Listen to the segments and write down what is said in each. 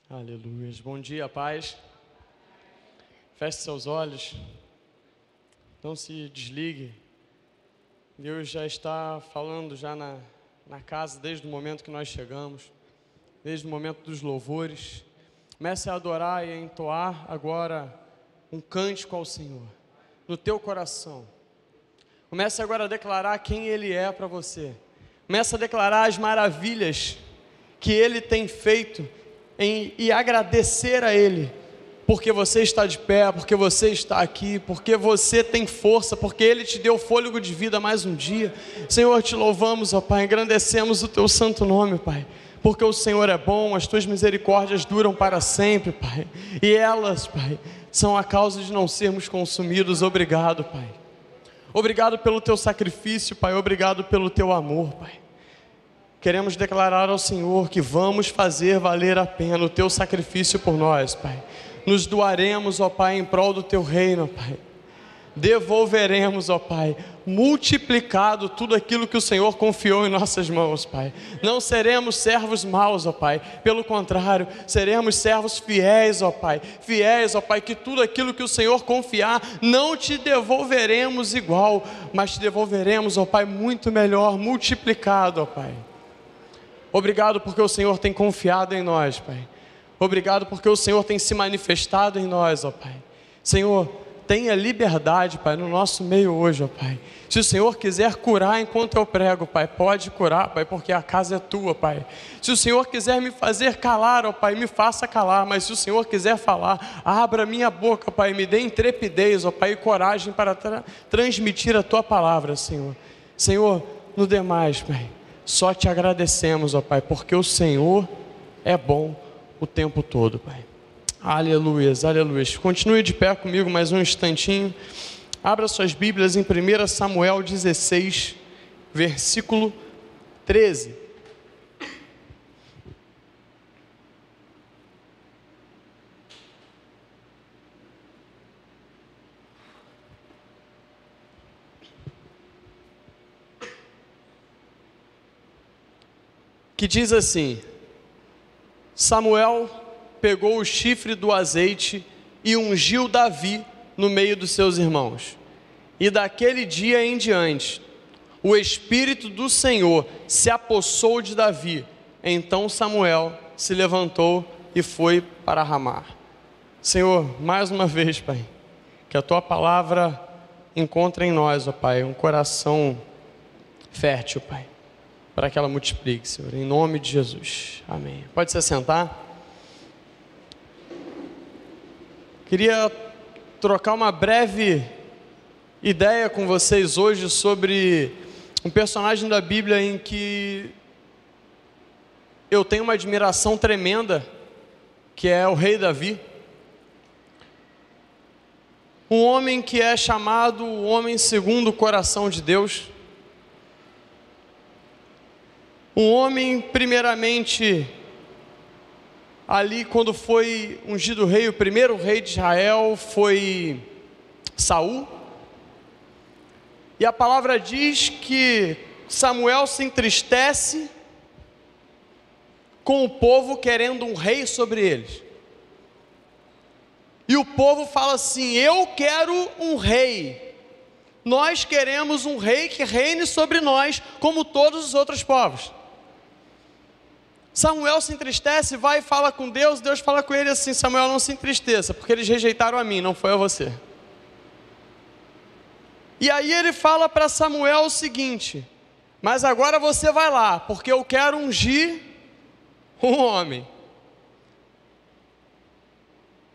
Aleluia. Bom dia, paz. Feche seus olhos. Não se desligue. Deus já está falando já na casa desde o momento que nós chegamos, desde o momento dos louvores. Comece a adorar e a entoar agora um cântico ao Senhor, no teu coração. Comece agora a declarar quem Ele é para você. Comece a declarar as maravilhas que Ele tem feito e agradecer a Ele, porque você está de pé, porque você está aqui, porque você tem força, porque Ele te deu fôlego de vida mais um dia. Senhor, te louvamos, ó Pai, engrandecemos o teu santo nome, Pai, porque o Senhor é bom, as tuas misericórdias duram para sempre, Pai, e elas, Pai, são a causa de não sermos consumidos. Obrigado, Pai. Obrigado pelo teu sacrifício, Pai, obrigado pelo teu amor, Pai. Queremos declarar ao Senhor que vamos fazer valer a pena o teu sacrifício por nós, Pai. Nos doaremos, ó Pai, em prol do teu reino, Pai. Devolveremos, ó Pai, multiplicado tudo aquilo que o Senhor confiou em nossas mãos, Pai. Não seremos servos maus, ó Pai. Pelo contrário, seremos servos fiéis, ó Pai. Fiéis, ó Pai, que tudo aquilo que o Senhor confiar, não te devolveremos igual, mas te devolveremos, ó Pai, muito melhor, multiplicado, ó Pai. Obrigado porque o Senhor tem confiado em nós, Pai. Obrigado porque o Senhor tem se manifestado em nós, ó Pai. Senhor, tenha liberdade, Pai, no nosso meio hoje, ó Pai. Se o Senhor quiser curar enquanto eu prego, Pai, pode curar, Pai, porque a casa é tua, Pai. Se o Senhor quiser me fazer calar, ó Pai, me faça calar. Mas se o Senhor quiser falar, abra minha boca, Pai, me dê intrepidez, ó Pai, e coragem para transmitir a tua palavra, Senhor. Senhor, no demais, Pai, só te agradecemos, ó Pai, porque o Senhor é bom o tempo todo, Pai. Aleluias, aleluias. Continue de pé comigo mais um instantinho. Abra suas Bíblias em 1 Samuel 16, versículo 13. Que diz assim: Samuel pegou o chifre do azeite e ungiu Davi no meio dos seus irmãos. E daquele dia em diante, o Espírito do Senhor se apossou de Davi. Então Samuel se levantou e foi para Ramá. Senhor, mais uma vez, Pai, que a Tua palavra encontre em nós, ó Pai, um coração fértil, Pai, para que ela multiplique, Senhor, em nome de Jesus. Amém. Pode se assentar. Queria trocar uma breve ideia com vocês hoje sobre um personagem da Bíblia em que eu tenho uma admiração tremenda, que é o rei Davi. Um homem que é chamado o homem segundo o coração de Deus. Um homem, primeiramente, ali quando foi ungido rei, o primeiro rei de Israel foi Saul. E a palavra diz que Samuel se entristece com o povo querendo um rei sobre eles. E o povo fala assim: eu quero um rei. Nós queremos um rei que reine sobre nós como todos os outros povos. Samuel se entristece, vai e fala com Deus. Deus fala com ele assim: Samuel, não se entristeça, porque eles rejeitaram a mim, não foi a você. E aí ele fala para Samuel o seguinte: mas agora você vai lá, porque eu quero ungir um homem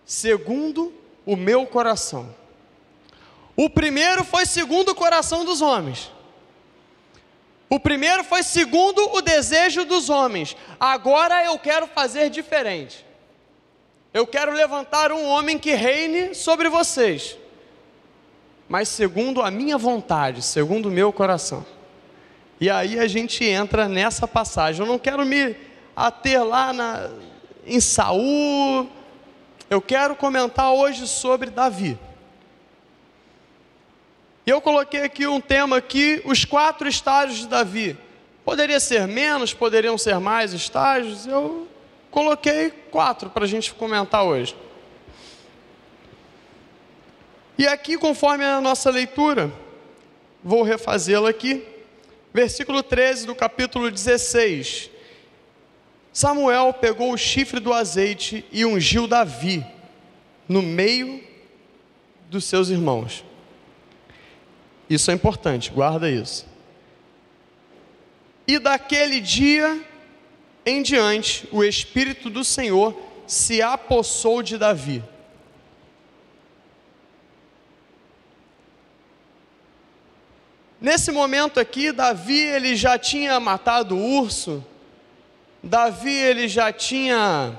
segundo o meu coração. O primeiro foi segundo o coração dos homens. O primeiro foi segundo o desejo dos homens. Agora eu quero fazer diferente. Eu quero levantar um homem que reine sobre vocês, mas segundo a minha vontade, segundo o meu coração. E aí a gente entra nessa passagem. Eu não quero me ater lá em Saul. Eu quero comentar hoje sobre Davi. E eu coloquei aqui um tema aqui, os 4 estágios de Davi. Poderia ser menos, poderiam ser mais estágios. Eu coloquei 4 para a gente comentar hoje. E aqui, conforme a nossa leitura, vou refazê-la aqui, versículo 13 do capítulo 16. Samuel pegou o chifre do azeite e ungiu Davi no meio dos seus irmãos. Isso é importante, guarda isso. E daquele dia em diante, o Espírito do Senhor se apossou de Davi. Nesse momento aqui, Davi ele já tinha matado o urso, Davi ele já tinha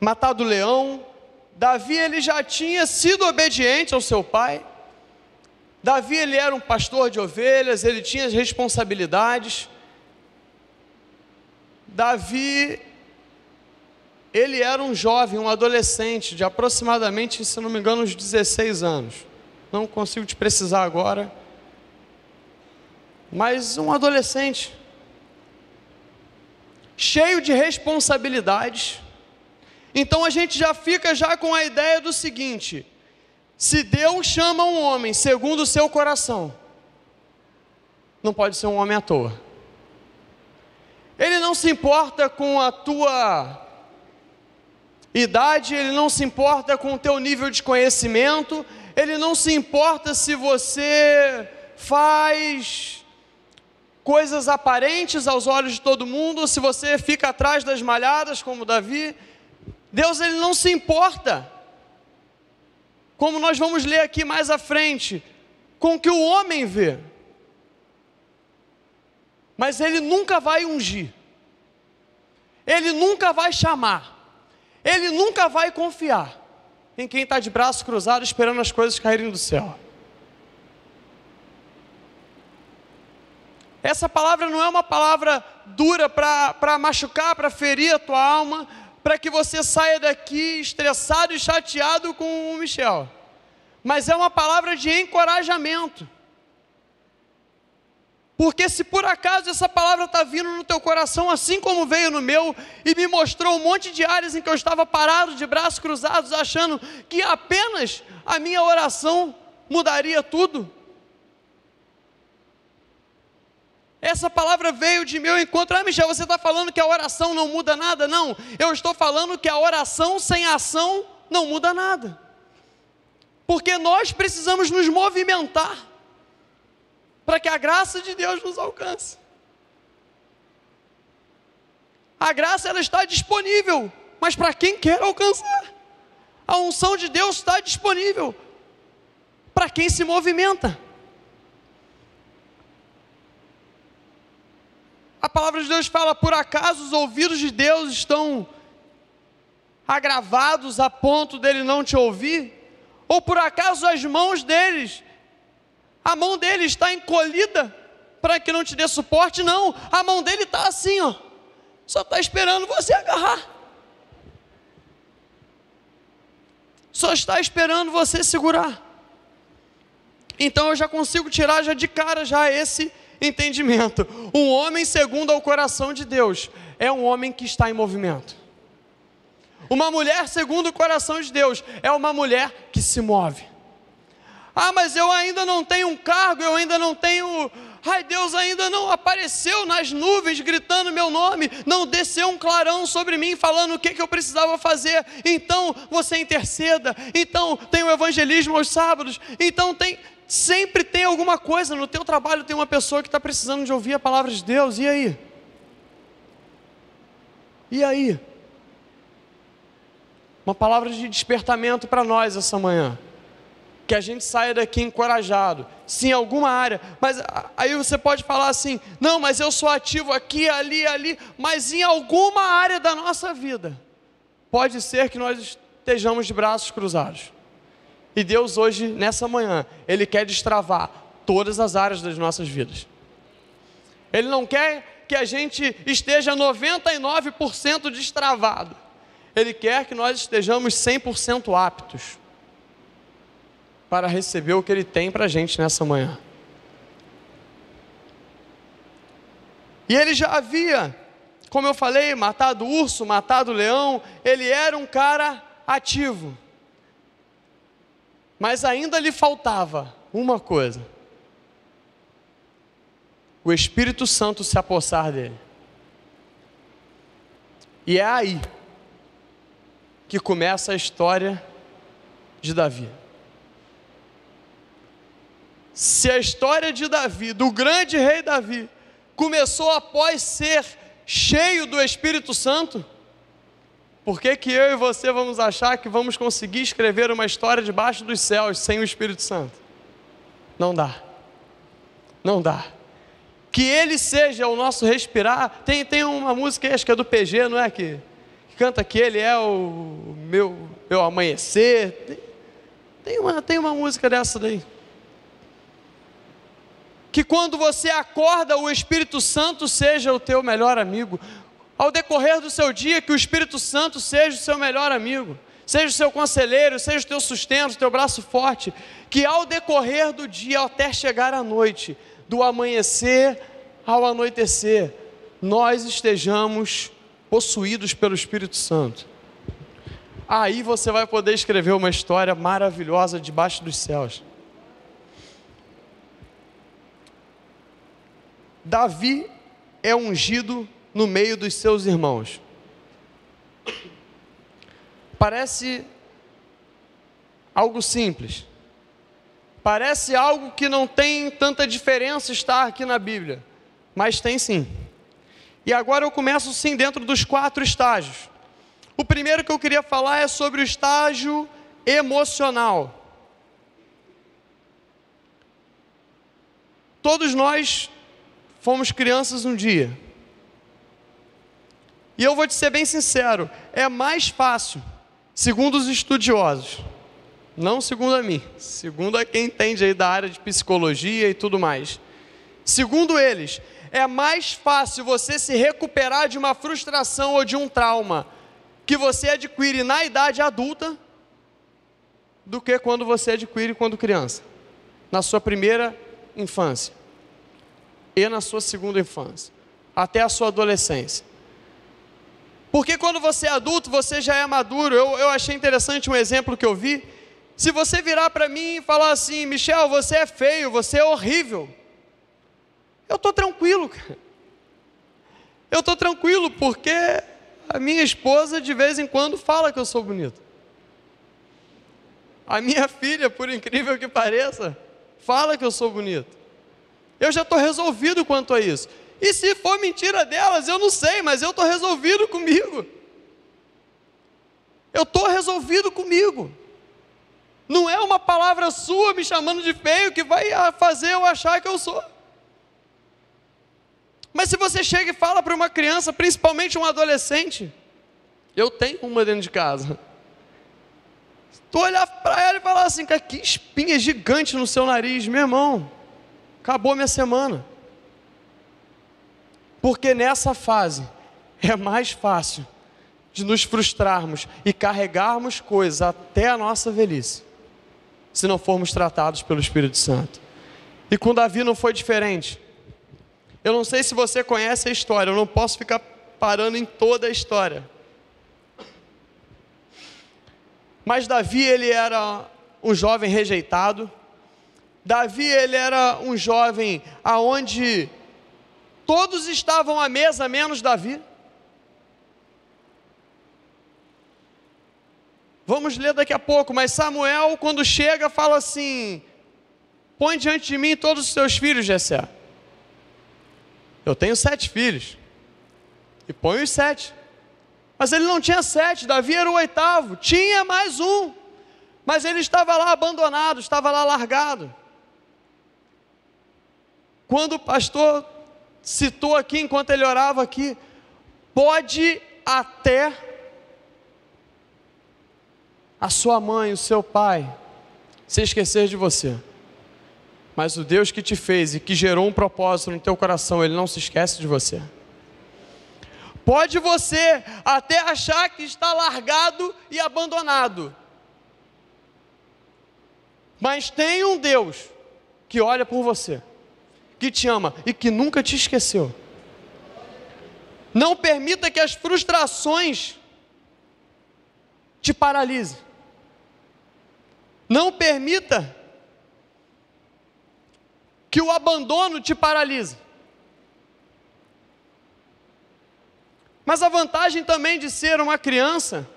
matado o leão, Davi ele já tinha sido obediente ao seu pai, Davi ele era um pastor de ovelhas, ele tinha as responsabilidades, Davi ele era um jovem, um adolescente de aproximadamente, se não me engano, uns 16 anos, não consigo te precisar agora, mas um adolescente, cheio de responsabilidades. Então a gente já fica já com a ideia do seguinte: se Deus chama um homem segundo o seu coração, não pode ser um homem à toa. Ele não se importa com a tua idade, ele não se importa com o teu nível de conhecimento, ele não se importa se você faz coisas aparentes aos olhos de todo mundo, se você fica atrás das malhadas como Davi. Deus ele não se importa, como nós vamos ler aqui mais à frente, com o que o homem vê. Mas ele nunca vai ungir, ele nunca vai chamar, ele nunca vai confiar em quem está de braço cruzado esperando as coisas caírem do céu. Essa palavra não é uma palavra dura para machucar, para ferir a tua alma, para que você saia daqui estressado e chateado com o Michel. Mas é uma palavra de encorajamento. Porque se por acaso essa palavra está vindo no teu coração, assim como veio no meu, e me mostrou um monte de áreas em que eu estava parado, de braços cruzados, achando que apenas a minha oração mudaria tudo. Essa palavra veio de meu encontro. Ah, Michel, você está falando que a oração não muda nada? Não, eu estou falando que a oração sem ação não muda nada. Porque nós precisamos nos movimentar para que a graça de Deus nos alcance. A graça ela está disponível, mas para quem quer alcançar. A unção de Deus está disponível para quem se movimenta. A palavra de Deus fala: por acaso os ouvidos de Deus estão agravados a ponto dele não te ouvir? Ou por acaso as mãos deles, a mão dele está encolhida para que não te dê suporte? Não, a mão dele está assim, ó, só está esperando você agarrar, só está esperando você segurar. Então eu já consigo tirar já de cara já esse entendimento. Um homem segundo ao coração de Deus é um homem que está em movimento. Uma mulher segundo o coração de Deus é uma mulher que se move. Ah, mas eu ainda não tenho um cargo, eu ainda não tenho... Ai, Deus ainda não apareceu nas nuvens gritando meu nome, não desceu um clarão sobre mim falando o que eu precisava fazer. Então você interceda, então tem o evangelismo aos sábados, então sempre tem alguma coisa. No teu trabalho tem uma pessoa que está precisando de ouvir a palavra de Deus, e aí? E aí? Uma palavra de despertamento para nós essa manhã, que a gente saia daqui encorajado, sim, em alguma área. Mas aí você pode falar assim: não, mas eu sou ativo aqui, ali, mas em alguma área da nossa vida, pode ser que nós estejamos de braços cruzados. E Deus hoje, nessa manhã, Ele quer destravar todas as áreas das nossas vidas. Ele não quer que a gente esteja 99% destravado. Ele quer que nós estejamos 100% aptos para receber o que Ele tem para a gente nessa manhã. E ele já havia, como eu falei, matado urso, matado leão. Ele era um cara ativo. Mas ainda lhe faltava uma coisa: o Espírito Santo se apossar dele. E é aí que começa a história de Davi. Se a história de Davi, do grande rei Davi, começou após ser cheio do Espírito Santo, por que que eu e você vamos achar que vamos conseguir escrever uma história debaixo dos céus sem o Espírito Santo? Não dá. Não dá. Que Ele seja o nosso respirar. Tem uma música, acho que é do PG, não é? Que canta que Ele é o meu amanhecer. Tem uma música dessa daí. Que quando você acorda, o Espírito Santo seja o teu melhor amigo. Ao decorrer do seu dia, que o Espírito Santo seja o seu melhor amigo, seja o seu conselheiro, seja o teu sustento, o teu braço forte. Que ao decorrer do dia, até chegar à noite, do amanhecer ao anoitecer, nós estejamos possuídos pelo Espírito Santo. Aí você vai poder escrever uma história maravilhosa debaixo dos céus. Davi é ungido no meio dos seus irmãos. Parece algo simples. Parece algo que não tem tanta diferença estar aqui na Bíblia. Mas tem sim. E agora eu começo sim dentro dos 4 estágios. O primeiro que eu queria falar é sobre o estágio emocional. Todos nós fomos crianças um dia. E eu vou te ser bem sincero, é mais fácil, segundo os estudiosos, não segundo a mim, segundo a quem entende aí da área de psicologia e tudo mais. Segundo eles, é mais fácil você se recuperar de uma frustração ou de um trauma que você adquire na idade adulta do que quando você adquire quando criança, na sua primeira infância e na sua segunda infância, até a sua adolescência. Porque quando você é adulto, você já é maduro. Eu achei interessante um exemplo que eu vi. Se você virar para mim e falar assim: Michel, você é feio, você é horrível, eu estou tranquilo, cara. Eu estou tranquilo porque a minha esposa de vez em quando fala que eu sou bonito. A minha filha, por incrível que pareça, fala que eu sou bonito. Eu já estou resolvido quanto a isso. E se for mentira delas, eu não sei, mas eu estou resolvido comigo. Eu estou resolvido comigo. Não é uma palavra sua me chamando de feio que vai fazer eu achar que eu sou. Mas se você chega e fala para uma criança, principalmente um adolescente, eu tenho uma dentro de casa, tu olhar para ela e falar assim: cara, que espinha gigante no seu nariz, meu irmão, acabou minha semana. Porque nessa fase é mais fácil de nos frustrarmos e carregarmos coisas até a nossa velhice, se não formos tratados pelo Espírito Santo. E com Davi não foi diferente. Eu não sei se você conhece a história, eu não posso ficar parando em toda a história. Mas Davi, ele era um jovem rejeitado. Davi, ele era um jovem aonde todos estavam à mesa, menos Davi. Vamos ler daqui a pouco, mas Samuel, quando chega, fala assim: põe diante de mim todos os seus filhos, Jessé. Eu tenho 7 filhos. E põe os 7. Mas ele não tinha 7, Davi era o 8º. Tinha mais um. Mas ele estava lá abandonado, estava lá largado. Quando o pastor citou aqui, enquanto ele orava aqui, pode até a sua mãe, o seu pai, se esquecer de você. Mas o Deus que te fez e que gerou um propósito no teu coração, Ele não se esquece de você. Pode você até achar que está largado e abandonado, mas tem um Deus que olha por você, que te ama e que nunca te esqueceu. Não permita que as frustrações te paralisem. Não permita que o abandono te paralise. Mas a vantagem também de ser uma criança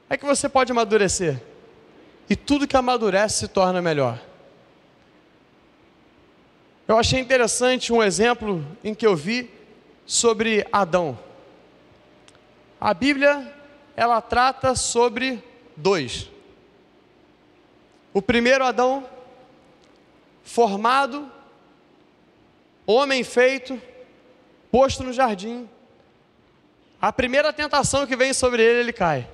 é que você pode amadurecer. E tudo que amadurece se torna melhor. Eu achei interessante um exemplo em que eu vi sobre Adão. A Bíblia, ela trata sobre dois. O primeiro Adão, formado, homem feito, posto no jardim. A primeira tentação que vem sobre ele, ele cai.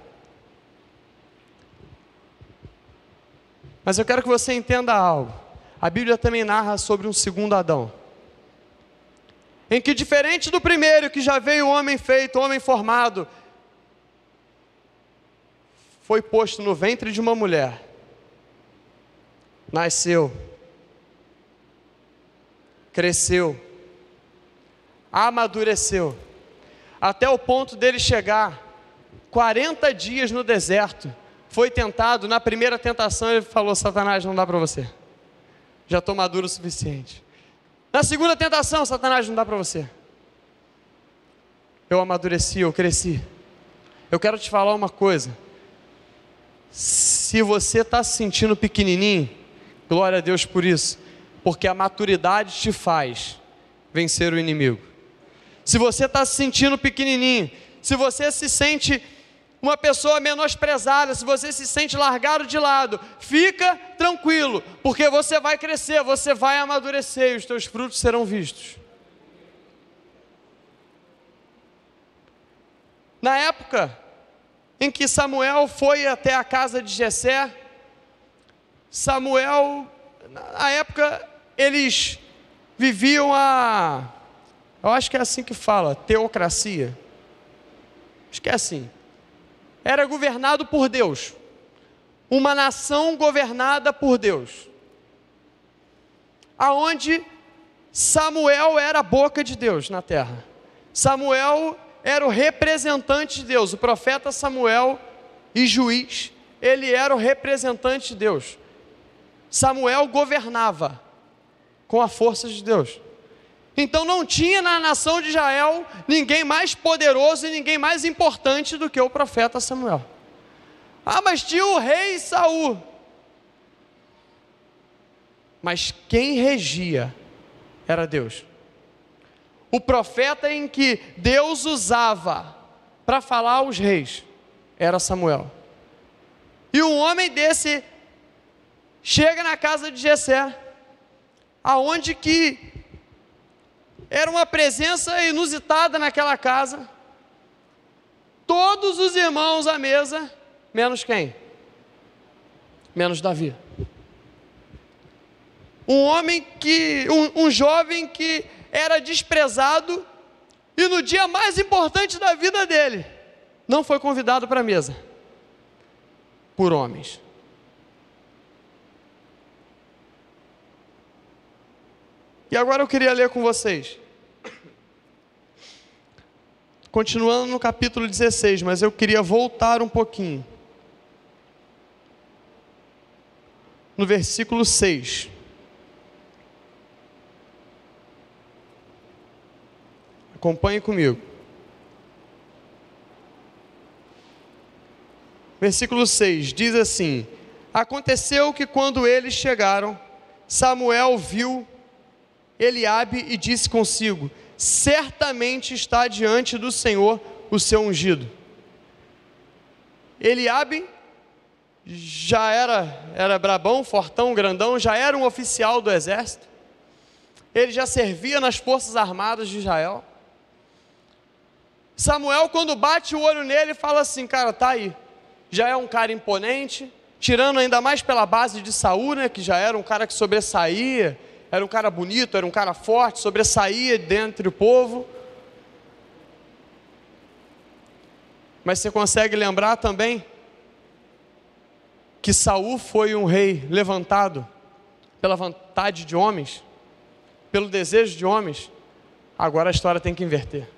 Mas eu quero que você entenda algo. A Bíblia também narra sobre um segundo Adão, em que, diferente do primeiro, que já veio o homem feito, o homem formado, foi posto no ventre de uma mulher, nasceu, cresceu, amadureceu, até o ponto dele chegar 40 dias no deserto. Foi tentado, na primeira tentação ele falou: Satanás, não dá para você, já estou maduro o suficiente. Na segunda tentação, Satanás, não dá para você, eu amadureci, eu cresci. Eu quero te falar uma coisa: se você está se sentindo pequenininho, glória a Deus por isso, porque a maturidade te faz vencer o inimigo. Se você está se sentindo pequenininho, se você se sente uma pessoa menosprezada, se você se sente largado de lado, fica tranquilo, porque você vai crescer, você vai amadurecer e os teus frutos serão vistos. Na época em que Samuel foi até a casa de Jessé, na época eles viviam eu acho que é assim que fala, teocracia. Acho que é assim. Era governado por Deus, uma nação governada por Deus, aonde Samuel era a boca de Deus na terra. Samuel era o representante de Deus, o profeta Samuel e juiz, ele era o representante de Deus. Samuel governava com a força de Deus. Então não tinha na nação de Israel ninguém mais poderoso e ninguém mais importante do que o profeta Samuel. Mas tinha o rei Saul. Mas quem regia era Deus. O profeta em que Deus usava para falar aos reis era Samuel. E um homem desse chega na casa de Jessé, aonde que era uma presença inusitada naquela casa. Todos os irmãos à mesa, menos quem? Menos Davi. Um jovem que era desprezado e no dia mais importante da vida dele, não foi convidado para a mesa, por homens. E agora eu queria ler com vocês, continuando no capítulo 16, mas eu queria voltar um pouquinho, no versículo 6. Acompanhe comigo. Versículo 6 diz assim: aconteceu que quando eles chegaram, Samuel viu Eliabe e disse consigo: certamente está diante do Senhor o seu ungido. Eliabe já era brabão, fortão, grandão, já era um oficial do exército. Ele já servia nas forças armadas de Israel. Samuel, quando bate o olho nele, fala assim: cara, tá aí, já é um cara imponente, tirando ainda mais pela base de Saul, né, que já era um cara que sobressaía, era um cara bonito, era um cara forte, sobressaía dentre o povo. Mas você consegue lembrar também que Saul foi um rei levantado pela vontade de homens, pelo desejo de homens, Agora a história tem que inverter.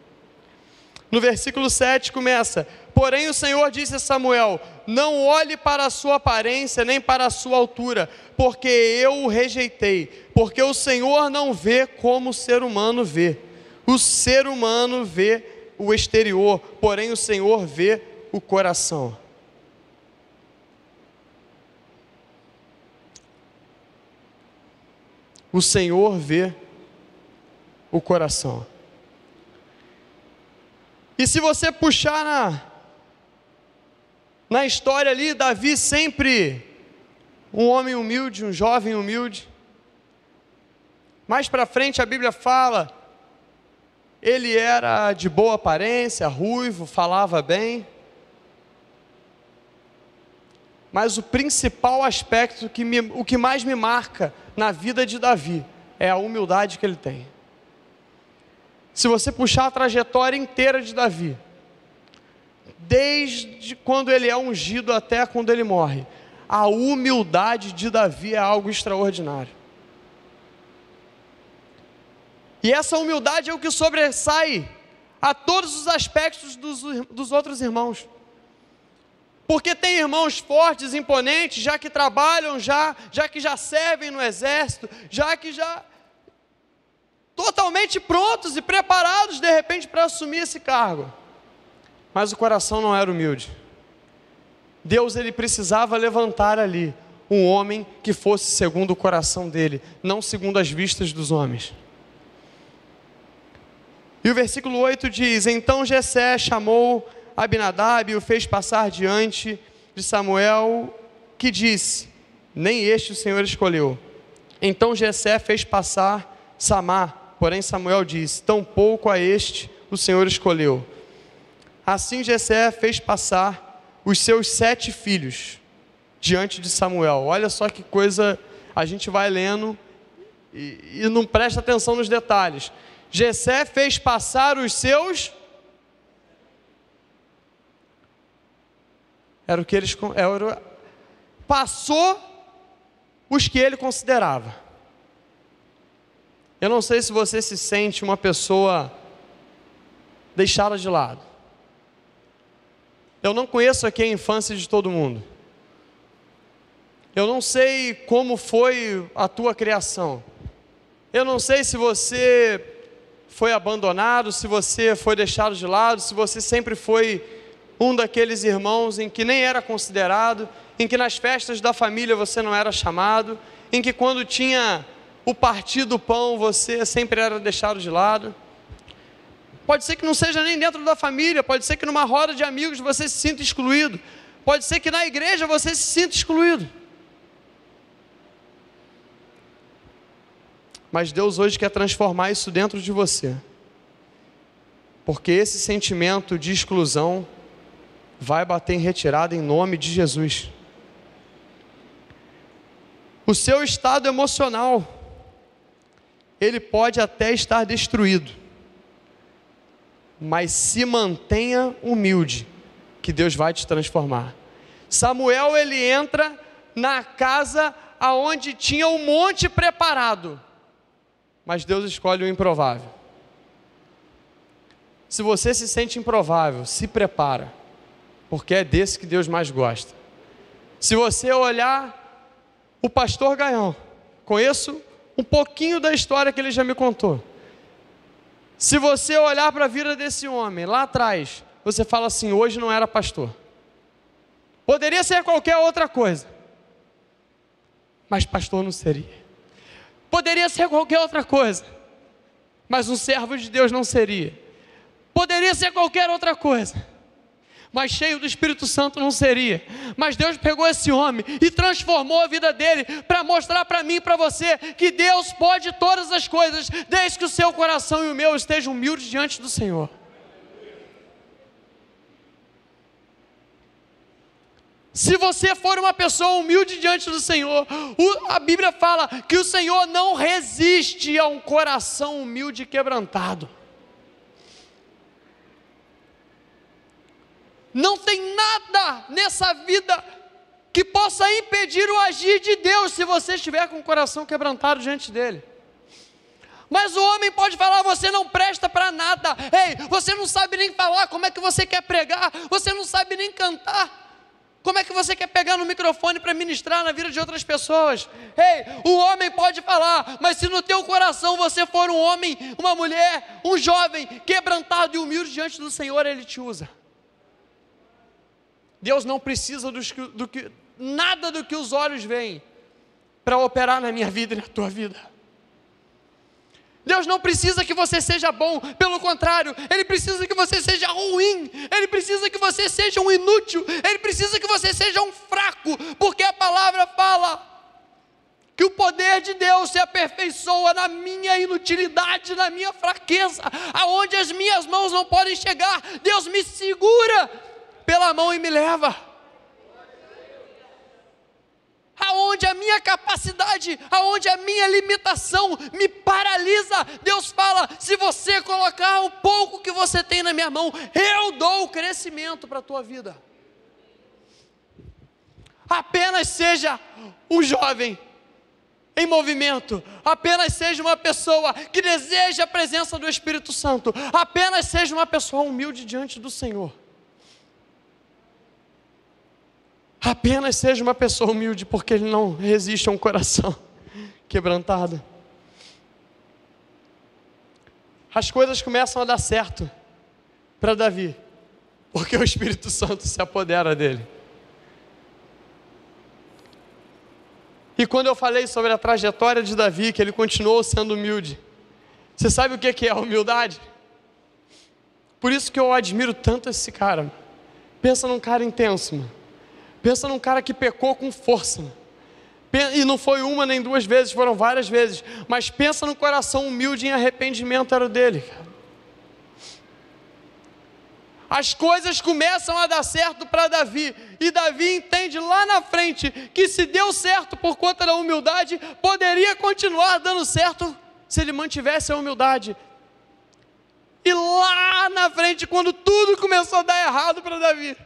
No versículo 7 começa: porém o Senhor disse a Samuel: não olhe para a sua aparência, nem para a sua altura, porque eu o rejeitei. Porque o Senhor não vê como o ser humano vê. O ser humano vê o exterior, porém o Senhor vê o coração. O Senhor vê o coração. E se você puxar na história ali, Davi sempre um homem humilde, um jovem humilde. Mais para frente a Bíblia fala, ele era de boa aparência, ruivo, falava bem. Mas o principal aspecto, o que mais me marca na vida de Davi, é a humildade que ele tem. Se você puxar a trajetória inteira de Davi, desde quando ele é ungido até quando ele morre, a humildade de Davi é algo extraordinário. E essa humildade é o que sobressai a todos os aspectos dos outros irmãos. Porque tem irmãos fortes, imponentes, já que trabalham, já que já servem no exército, já totalmente prontos e preparados de repente para assumir esse cargo. Mas o coração não era humilde. Deus, ele precisava levantar ali um homem que fosse segundo o coração dele, não segundo as vistas dos homens. E o versículo 8 diz: então Jessé chamou Abinadab e o fez passar diante de Samuel, que disse: nem este o Senhor escolheu. Então Jessé fez passar Samar, porém Samuel disse: tampouco a este o Senhor escolheu. Assim Jessé fez passar os seus 7 filhos diante de Samuel. Olha só que coisa, a gente vai lendo e não presta atenção nos detalhes. Jessé fez passar os seus... Passou os que ele considerava. Eu não sei se você se sente uma pessoa deixada de lado. Eu não conheço aqui a infância de todo mundo. Eu não sei como foi a tua criação. Eu não sei se você foi abandonado, se você foi deixado de lado, se você sempre foi um daqueles irmãos em que nem era considerado, em que nas festas da família você não era chamado, em que quando tinha o partir do pão você sempre era deixado de lado. Pode ser que não seja nem dentro da família, pode ser que numa roda de amigos você se sinta excluído, pode ser que na igreja você se sinta excluído. Mas Deus hoje quer transformar isso dentro de você, porque esse sentimento de exclusão vai bater em retirada em nome de Jesus. O seu estado emocional, ele pode até estar destruído, mas se mantenha humilde, que Deus vai te transformar. Samuel, ele entra na casa aonde tinha um monte preparado, mas Deus escolhe o improvável. Se você se sente improvável, se prepara, porque é desse que Deus mais gosta. Se você olhar o pastor Gaião, conheço um pouquinho da história que ele já me contou. Se você olhar para a vida desse homem lá atrás, você fala assim: hoje não era pastor. Poderia ser qualquer outra coisa, mas pastor não seria. Poderia ser qualquer outra coisa, mas um servo de Deus não seria. Poderia ser qualquer outra coisa, mas cheio do Espírito Santo não seria. Mas Deus pegou esse homem e transformou a vida dele para mostrar para mim e para você que Deus pode todas as coisas, desde que o seu coração e o meu estejam humildes diante do Senhor. Se você for uma pessoa humilde diante do Senhor, a Bíblia fala que o Senhor não resiste a um coração humilde e quebrantado. Não tem nada nessa vida que possa impedir o agir de Deus, se você estiver com o coração quebrantado diante dele. Mas o homem pode falar: você não presta para nada. Ei, você não sabe nem falar, como é que você quer pregar? Você não sabe nem cantar. Como é que você quer pegar no microfone para ministrar na vida de outras pessoas? Ei, o homem pode falar, mas se no teu coração você for um homem, uma mulher, um jovem, quebrantado e humilde diante do Senhor, Ele te usa. Deus não precisa nada do que os olhos veem para operar na minha vida e na tua vida. Deus não precisa que você seja bom, pelo contrário, Ele precisa que você seja ruim, Ele precisa que você seja um inútil, Ele precisa que você seja um fraco, porque a palavra fala que o poder de Deus se aperfeiçoa na minha inutilidade, na minha fraqueza, aonde as minhas mãos não podem chegar, Deus me segura pela mão e me leva. Aonde a minha capacidade, aonde a minha limitação me paralisa, Deus fala: se você colocar o pouco que você tem na minha mão, eu dou o crescimento para a tua vida. Apenas seja um jovem em movimento, apenas seja uma pessoa que deseja a presença do Espírito Santo, apenas seja uma pessoa humilde diante do Senhor. Apenas seja uma pessoa humilde, porque Ele não resiste a um coração quebrantado. As coisas começam a dar certo para Davi, porque o Espírito Santo se apodera dele. E quando eu falei sobre a trajetória de Davi, que ele continuou sendo humilde, você sabe o que é a humildade? Por isso que eu admiro tanto esse cara. Pensa num cara intenso, mano. Pensa num cara que pecou com força, e não foi uma nem duas vezes, foram várias vezes, mas pensa no coração humilde em arrependimento, era o dele, cara. As coisas começam a dar certo para Davi, e Davi entende lá na frente, que se deu certo por conta da humildade, poderia continuar dando certo, se ele mantivesse a humildade. E lá na frente, quando tudo começou a dar errado para Davi,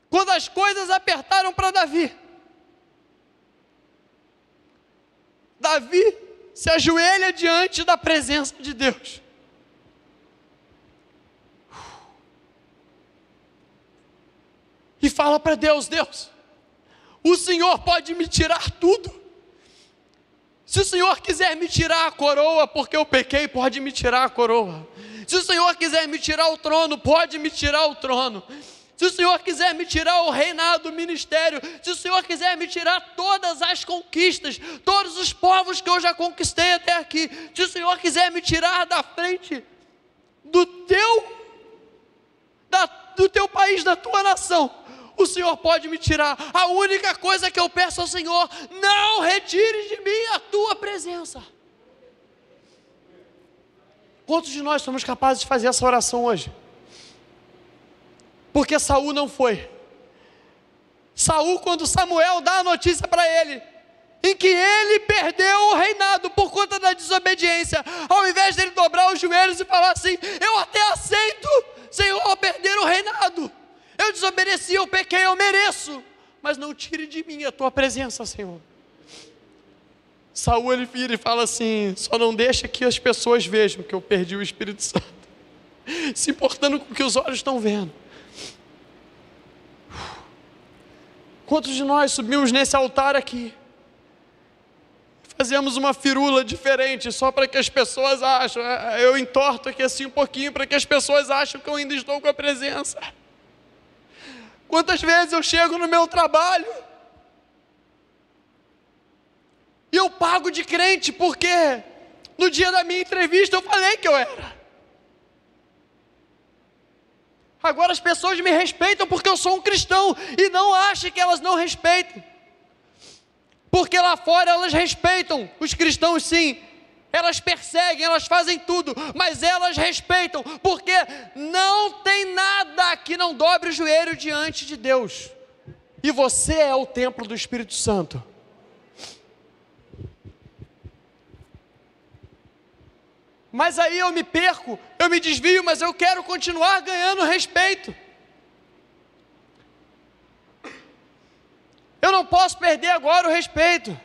quando as coisas apertaram para Davi, Davi se ajoelha diante da presença de Deus. E fala para Deus: Deus, o Senhor pode me tirar tudo. Se o Senhor quiser me tirar a coroa, porque eu pequei, pode me tirar a coroa. Se o Senhor quiser me tirar o trono, pode me tirar o trono. Se o Senhor quiser me tirar o reinado, o ministério, se o Senhor quiser me tirar todas as conquistas, todos os povos que eu já conquistei até aqui, se o Senhor quiser me tirar da frente do teu país, da tua nação, o Senhor pode me tirar. A única coisa que eu peço ao Senhor: não retire de mim a tua presença. Quantos de nós somos capazes de fazer essa oração hoje? Porque Saul não foi. Saul, quando Samuel dá a notícia para ele, em que ele perdeu o reinado por conta da desobediência, ao invés dele dobrar os joelhos e falar assim: eu até aceito, Senhor, perder o reinado, eu desobedeci, eu pequei, eu mereço, mas não tire de mim a tua presença, Senhor. Saul, ele vira e fala assim: só não deixa que as pessoas vejam que eu perdi o Espírito Santo, se importando com o que os olhos estão vendo. Quantos de nós subimos nesse altar aqui, fazemos uma firula diferente, só para que as pessoas achem, eu entorto aqui assim um pouquinho, para que as pessoas achem que eu ainda estou com a presença. Quantas vezes eu chego no meu trabalho, e eu pago de crente, porque no dia da minha entrevista eu falei que eu era. Agora as pessoas me respeitam porque eu sou um cristão, e não achem que elas não respeitam, porque lá fora elas respeitam os cristãos, sim, elas perseguem, elas fazem tudo, mas elas respeitam, porque não tem nada que não dobre o joelho diante de Deus, e você é o templo do Espírito Santo. Mas aí eu me perco, eu me desvio, mas eu quero continuar ganhando respeito. Eu não posso perder agora o respeito.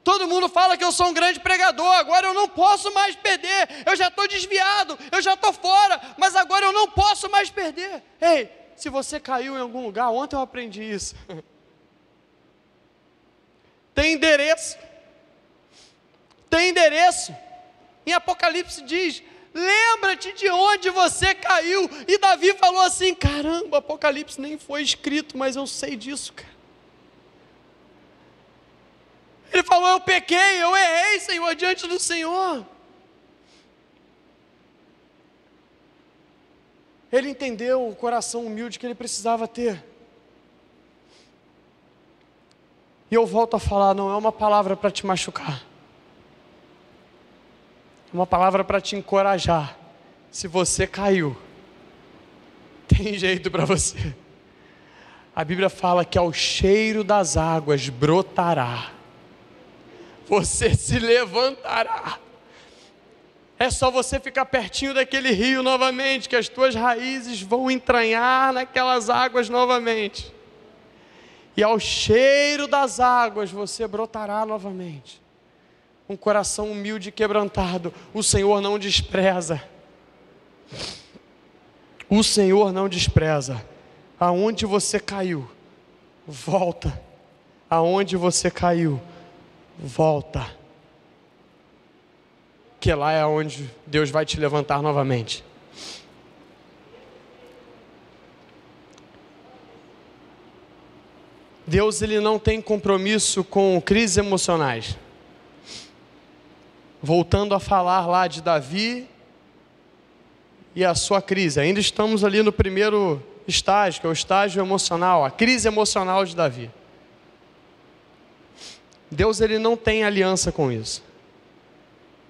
todo mundo fala que eu sou um grande pregador, agora eu não posso mais perder, eu já estou desviado, eu já estou fora, mas agora eu não posso mais perder. Ei, se você caiu em algum lugar, ontem eu aprendi isso, tem endereço, em Apocalipse diz, lembra-te de onde você caiu, e Davi falou assim, caramba, Apocalipse nem foi escrito, mas eu sei disso, cara. Ele falou, eu pequei, eu errei, Senhor, diante do Senhor. Ele entendeu o coração humilde que ele precisava ter. E eu volto a falar, não é uma palavra para te machucar. É uma palavra para te encorajar. Se você caiu, tem jeito para você. A Bíblia fala que ao cheiro das águas brotará. Você se levantará. É só você ficar pertinho daquele rio novamente, que as tuas raízes vão entranhar naquelas águas novamente. E ao cheiro das águas você brotará novamente. Um coração humilde e quebrantado, o Senhor não despreza. O Senhor não despreza. Aonde você caiu, volta. Aonde você caiu, volta. Que lá é onde Deus vai te levantar novamente. Deus, ele não tem compromisso com crises emocionais. Voltando a falar lá de Davi e a sua crise. Ainda estamos ali no primeiro estágio, que é o estágio emocional, a crise emocional de Davi. Deus, ele não tem aliança com isso.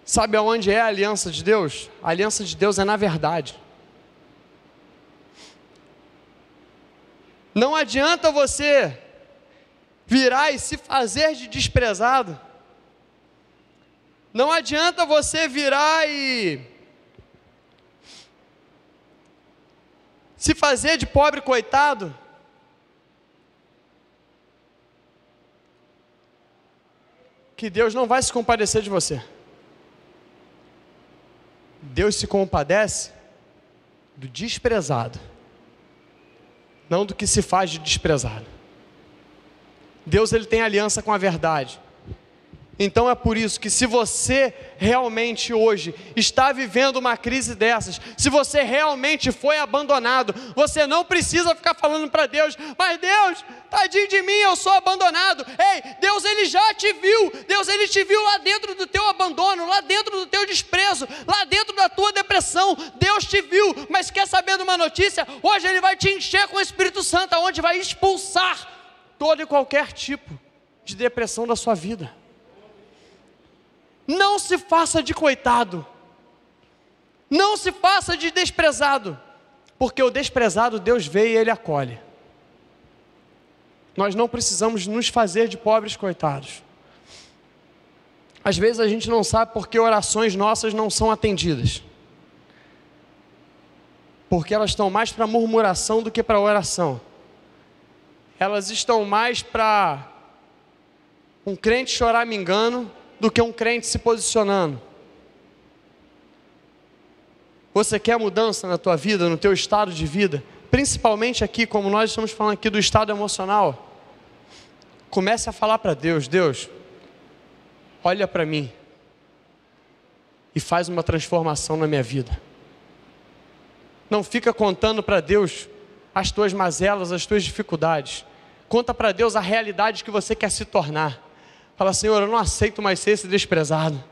Sabe aonde é a aliança de Deus? A aliança de Deus é na verdade. Não adianta você virar e se fazer de desprezado. Não adianta você virar e se fazer de pobre coitado. Que Deus não vai se compadecer de você. Deus se compadece do desprezado, não do que se faz de desprezado. Deus, ele tem aliança com a verdade. Então é por isso que se você realmente hoje está vivendo uma crise dessas, se você realmente foi abandonado, você não precisa ficar falando para Deus, mas Deus, tadinho de mim, eu sou abandonado. Ei, Deus, ele já te viu, Deus, ele te viu lá dentro do teu abandono, lá dentro do teu desprezo, lá dentro da tua depressão, Deus te viu, mas quer saber de uma notícia? Hoje ele vai te encher com o Espírito Santo, onde vai expulsar todo e qualquer tipo de depressão da sua vida. Não se faça de coitado, não se faça de desprezado, porque o desprezado Deus vê e ele acolhe. Nós não precisamos nos fazer de pobres coitados. Às vezes a gente não sabe porque orações nossas não são atendidas, porque elas estão mais para murmuração do que para oração. Elas estão mais para um crente choramingando do que um crente se posicionando. Você quer mudança na tua vida, no teu estado de vida? Principalmente aqui, como nós estamos falando aqui do estado emocional. Comece a falar para Deus, Deus, olha para mim e faz uma transformação na minha vida. Não fica contando para Deus as tuas mazelas, as tuas dificuldades. Conta para Deus a realidade que você quer se tornar. Fala, Senhor, eu não aceito mais ser esse desprezado.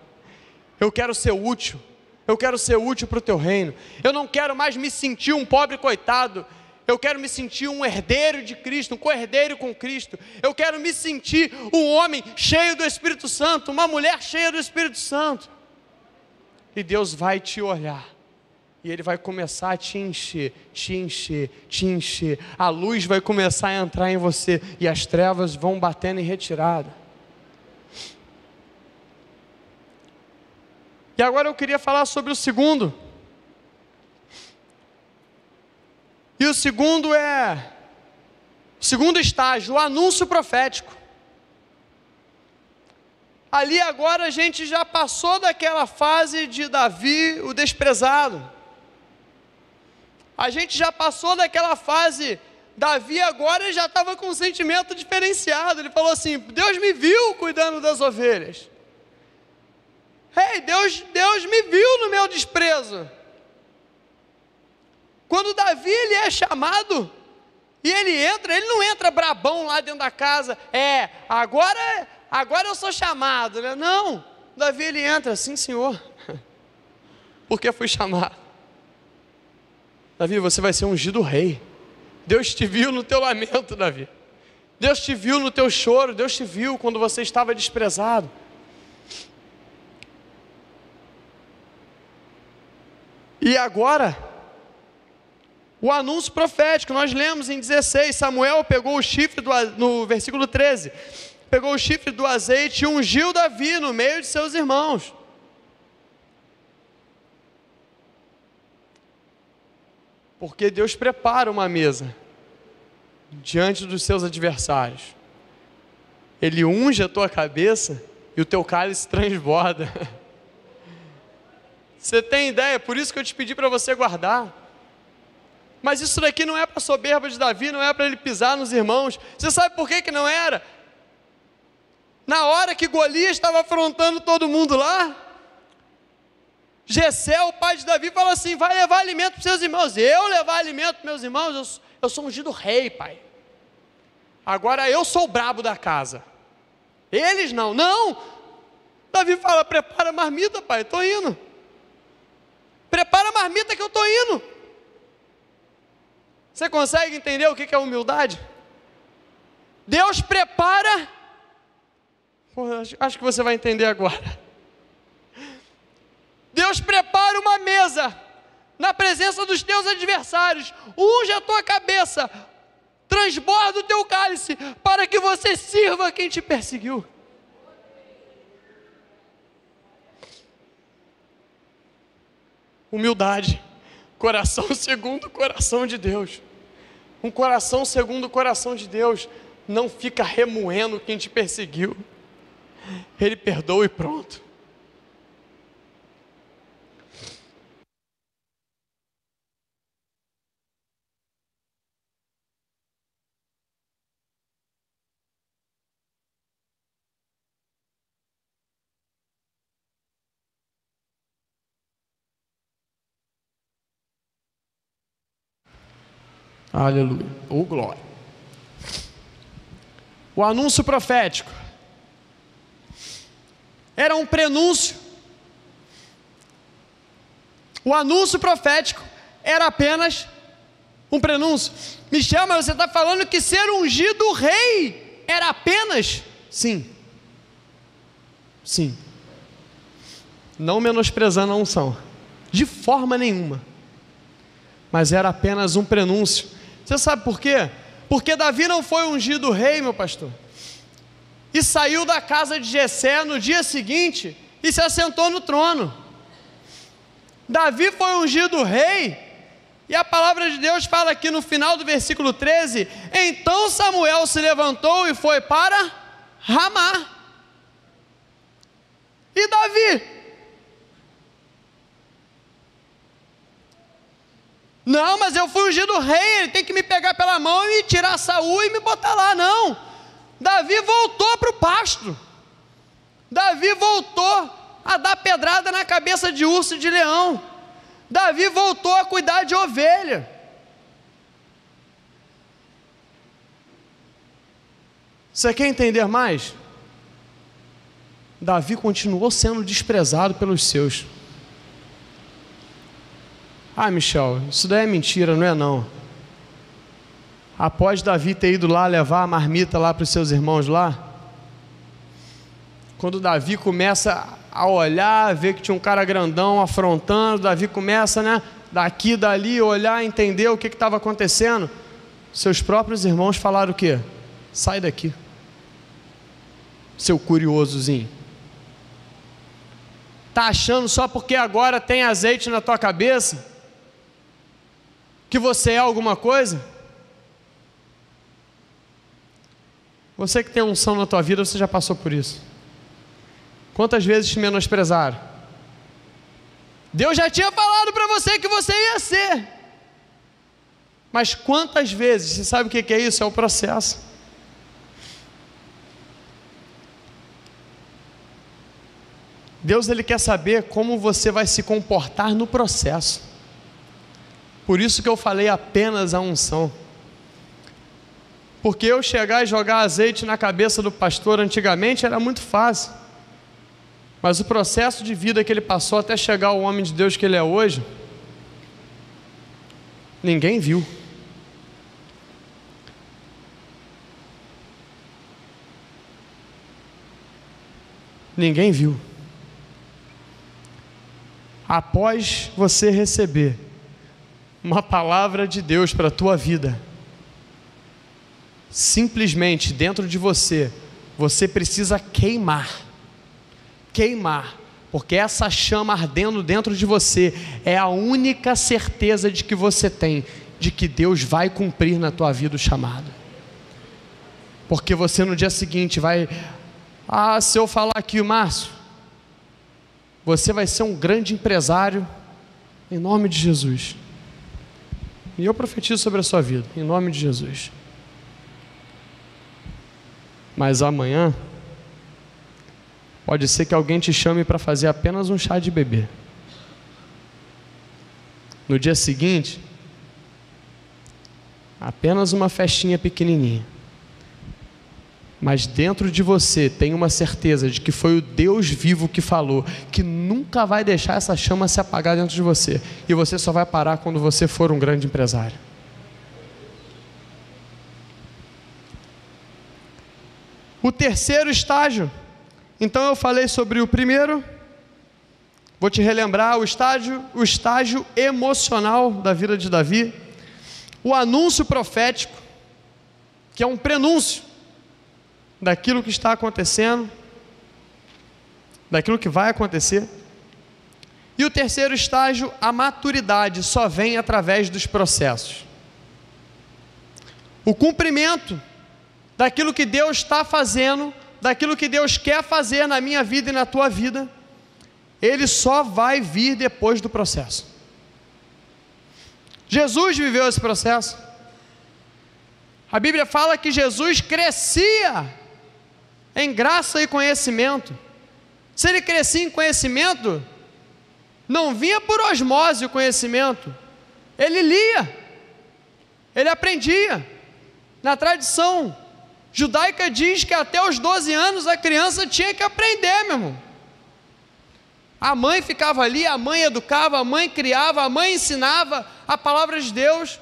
Eu quero ser útil. Eu quero ser útil para o teu reino. Eu não quero mais me sentir um pobre coitado. Eu quero me sentir um herdeiro de Cristo, um co-herdeiro com Cristo. Eu quero me sentir um homem cheio do Espírito Santo, uma mulher cheia do Espírito Santo. E Deus vai te olhar. E Ele vai começar a te encher, te encher, te encher. A luz vai começar a entrar em você. E as trevas vão batendo em retirada. E agora eu queria falar sobre o segundo. E o segundo estágio, o anúncio profético. ali agora a gente já passou daquela fase de Davi, o desprezado. A gente já passou daquela fase. Davi agora já estava com um sentimento diferenciado. Ele falou assim: Deus me viu cuidando das ovelhas. Ei, Deus me viu no meu desprezo. Quando Davi ele é chamado e ele não entra brabão lá dentro da casa. Agora eu sou chamado, né? Não, Davi ele entra assim: Senhor, porque fui chamado. Davi, você vai ser ungido rei. Deus te viu no teu lamento, Davi. Deus te viu no teu choro. Deus te viu quando você estava desprezado. E agora, o anúncio profético, nós lemos em 16, Samuel pegou o chifre, no versículo 13, pegou o chifre do azeite e ungiu Davi no meio de seus irmãos. Porque Deus prepara uma mesa diante dos seus adversários. Ele unge a tua cabeça e o teu cálice transborda. Você tem ideia? Por isso que eu te pedi para você guardar. Mas isso daqui não é para soberba de Davi, não é para ele pisar nos irmãos. Você sabe por que não era? Na hora que Golias estava afrontando todo mundo lá, Jessé, o pai de Davi, fala assim: vai levar alimento para os seus irmãos. Eu levar alimento para meus irmãos? Eu sou ungido rei, pai. Agora eu sou o brabo da casa. Eles não. Não. Davi fala: prepara a marmita, pai, estou indo. Prepara a marmita que eu estou indo. Você consegue entender o que é humildade? Deus prepara. Acho que você vai entender agora. Deus prepara uma mesa na presença dos teus adversários, unge a tua cabeça, transborda o teu cálice, para que você sirva quem te perseguiu. Humildade, coração segundo o coração de Deus. Um coração segundo o coração de Deus não fica remoendo quem te perseguiu. Ele perdoa e pronto. Aleluia, ou glória. O anúncio profético era um prenúncio. O anúncio profético era apenas um prenúncio. Michel, mas você está falando que ser ungido rei era apenas? Sim. Sim. Não menosprezando a unção, de forma nenhuma. Mas era apenas um prenúncio. Você sabe por quê? Porque Davi não foi ungido rei, meu pastor, e saiu da casa de Jessé no dia seguinte e se assentou no trono. Davi foi ungido rei, e a palavra de Deus fala aqui no final do versículo 13: então Samuel se levantou e foi para Ramá. E Davi? Não, mas eu fui ungido rei, ele tem que me pegar pela mão e tirar Saul e me botar lá. Não, Davi voltou para o pasto. Davi voltou a dar pedrada na cabeça de urso e de leão. Davi voltou a cuidar de ovelha. Você quer entender mais? Davi continuou sendo desprezado pelos seus. Ah, Michel, isso daí é mentira, não é não. Após Davi ter ido lá levar a marmita lá para os seus irmãos lá, quando Davi começa a olhar, ver que tinha um cara grandão afrontando, Davi começa, né, daqui, dali, olhar, entender o que estava acontecendo, seus próprios irmãos falaram o quê? Sai daqui, seu curiosozinho. Está achando só porque agora tem azeite na tua cabeça que você é alguma coisa? Você que tem unção na tua vida, você já passou por isso. Quantas vezes te menosprezaram? Deus já tinha falado para você que você ia ser. Mas quantas vezes, você sabe o que é isso? É o processo. Deus, Ele quer saber como você vai se comportar no processo. Por isso que eu falei apenas a unção. Porque eu chegar e jogar azeite na cabeça do pastor antigamente era muito fácil. Mas o processo de vida que ele passou até chegar ao homem de Deus que ele é hoje, ninguém viu. Ninguém viu. Após você receber uma palavra de Deus para a tua vida, simplesmente dentro de você, você precisa queimar, porque essa chama ardendo dentro de você é a única certeza de que você tem, de que Deus vai cumprir na tua vida o chamado. Porque você no dia seguinte vai, se eu falar aqui, Márcio, você vai ser um grande empresário, em nome de Jesus. E eu profetizo sobre a sua vida, em nome de Jesus. Mas amanhã, pode ser que alguém te chame para fazer apenas um chá de bebê. No dia seguinte, apenas uma festinha pequenininha. Mas dentro de você tem uma certeza de que foi o Deus vivo que falou, que nunca vai deixar essa chama se apagar dentro de você. E você só vai parar quando você for um grande empresário. O terceiro estágio. Então eu falei sobre o primeiro. Vou te relembrar o estágio emocional da vida de Davi. O anúncio profético, que é um prenúncio daquilo que está acontecendo, daquilo que vai acontecer. E o terceiro estágio, a maturidade, só vem através dos processos. O cumprimento daquilo que Deus está fazendo, daquilo que Deus quer fazer na minha vida e na tua vida, ele só vai vir depois do processo. Jesus viveu esse processo. A Bíblia fala que Jesus crescia em graça e conhecimento. Se ele crescia em conhecimento, não vinha por osmose o conhecimento. Ele lia, ele aprendia. Na tradição judaica diz que até os 12 anos a criança tinha que aprender, meu irmão. A mãe ficava ali, a mãe educava, a mãe criava, a mãe ensinava a palavra de Deus.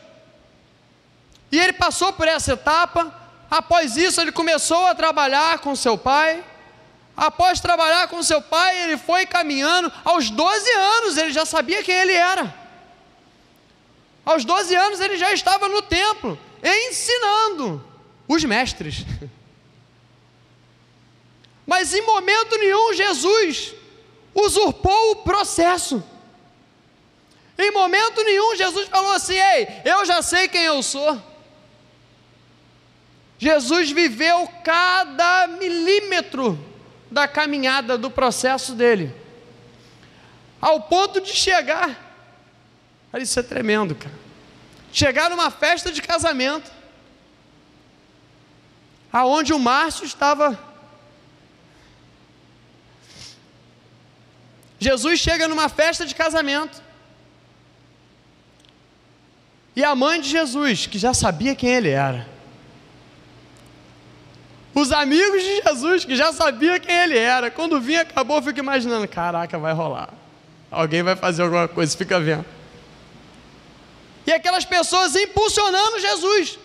E ele passou por essa etapa. Após isso ele começou a trabalhar com seu pai. Após trabalhar com seu pai, ele foi caminhando. Aos 12 anos ele já sabia quem ele era. Aos 12 anos ele já estava no templo, ensinando os mestres. Mas em momento nenhum Jesus usurpou o processo. Em momento nenhum Jesus falou assim: ei, eu já sei quem eu sou. Jesus viveu cada milímetro da caminhada do processo dele, ao ponto de chegar, isso é tremendo, cara, chegar numa festa de casamento, aonde o Márcio estava. Jesus chega numa festa de casamento, e a mãe de Jesus, que já sabia quem ele era, os amigos de Jesus, que já sabiam quem ele era, quando vinha, acabou, eu fico imaginando, caraca, vai rolar, alguém vai fazer alguma coisa, fica vendo. E aquelas pessoas impulsionando Jesus.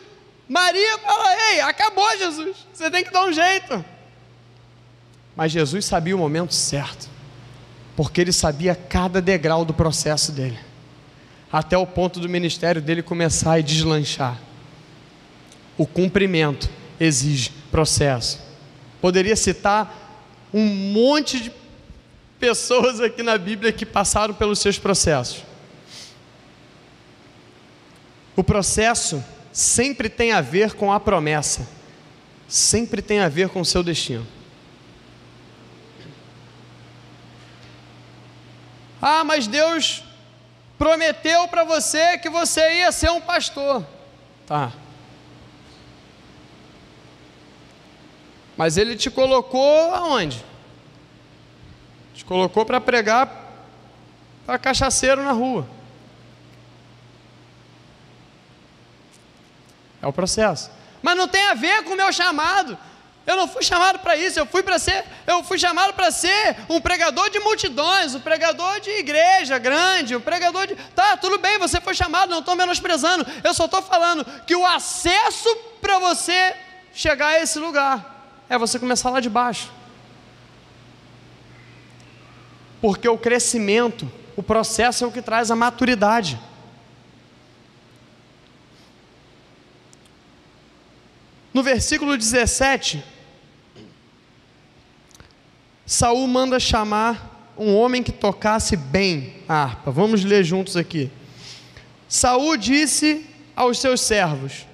Maria fala: ei, acabou, Jesus, você tem que dar um jeito. Mas Jesus sabia o momento certo, porque ele sabia cada degrau do processo dele, até o ponto do ministério dele começar a deslanchar. O cumprimento exige processo. Poderia citar um monte de pessoas aqui na Bíblia que passaram pelos seus processos. O processo sempre tem a ver com a promessa, sempre tem a ver com o seu destino. Ah, mas Deus prometeu para você que você ia ser um pastor. Tá. Mas Ele te colocou aonde? Te colocou para pregar para cachaceiro na rua. É o processo. Mas não tem a ver com o meu chamado. Eu não fui chamado para isso. Eu fui chamado para ser um pregador de multidões, um pregador de igreja grande, um pregador de... Tá, tudo bem, você foi chamado, não estou menosprezando. Eu só estou falando que o acesso para você chegar a esse lugar é você começar lá de baixo. Porque o crescimento, o processo é o que traz a maturidade. No versículo 17, Saul manda chamar um homem que tocasse bem a harpa. Vamos ler juntos aqui. Saul disse aos seus servos,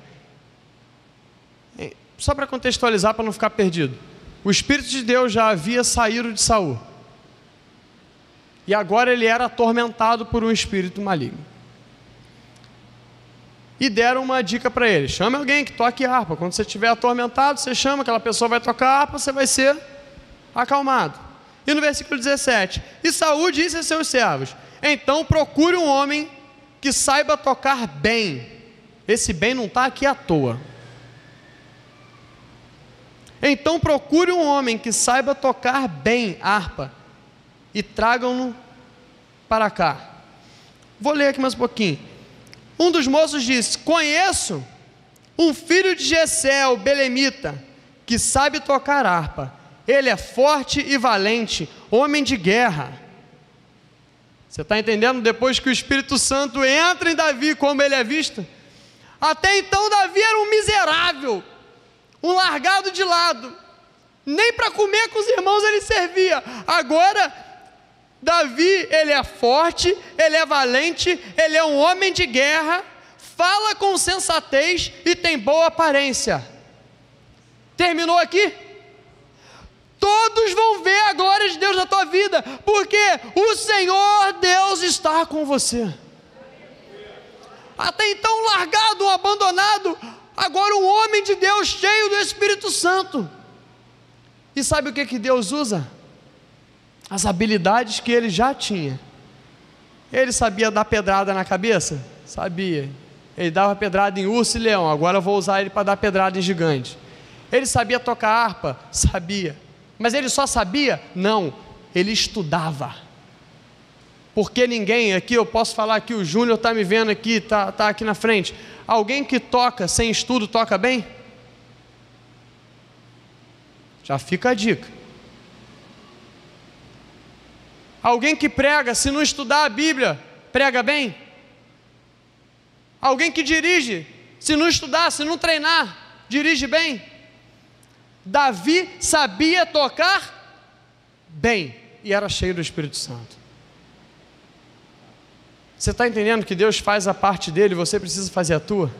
só para contextualizar, para não ficar perdido, o Espírito de Deus já havia saído de Saul, e agora ele era atormentado por um espírito maligno. E deram uma dica para ele: chame alguém que toque harpa. Quando você estiver atormentado, você chama, aquela pessoa vai tocar harpa, você vai ser acalmado. E no versículo 17, e Saul disse a seus servos: então procure um homem que saiba tocar bem. Esse bem não está aqui à toa. Então procure um homem que saiba tocar bem harpa e tragam-no para cá. Vou ler aqui mais um pouquinho. Um dos moços disse: conheço um filho de Jessé, o belemita, que sabe tocar harpa. Ele é forte e valente, homem de guerra. Você está entendendo? Depois que o Espírito Santo entra em Davi, como ele é visto? Até então Davi era um miserável, um largado de lado, nem para comer com os irmãos ele servia. Agora Davi, ele é forte, ele é valente, ele é um homem de guerra, fala com sensatez e tem boa aparência. Terminou aqui? Todos vão ver a glória de Deus na tua vida, porque o Senhor Deus está com você. Até então largado, abandonado, agora um homem de Deus cheio do Espírito Santo. E sabe o que Deus usa? As habilidades que ele já tinha. Ele sabia dar pedrada na cabeça? Sabia. Ele dava pedrada em urso e leão, agora eu vou usar ele para dar pedrada em gigante. Ele sabia tocar harpa? Sabia. Mas ele só sabia? Não, ele estudava. Porque ninguém aqui, eu posso falar aqui, o Júnior está me vendo aqui, está aqui na frente. Alguém que toca sem estudo, toca bem? Já fica a dica. Alguém que prega, se não estudar a Bíblia, prega bem? Alguém que dirige, se não estudar, se não treinar, dirige bem? Davi sabia tocar bem e era cheio do Espírito Santo. Você está entendendo que Deus faz a parte dele e você precisa fazer a tua?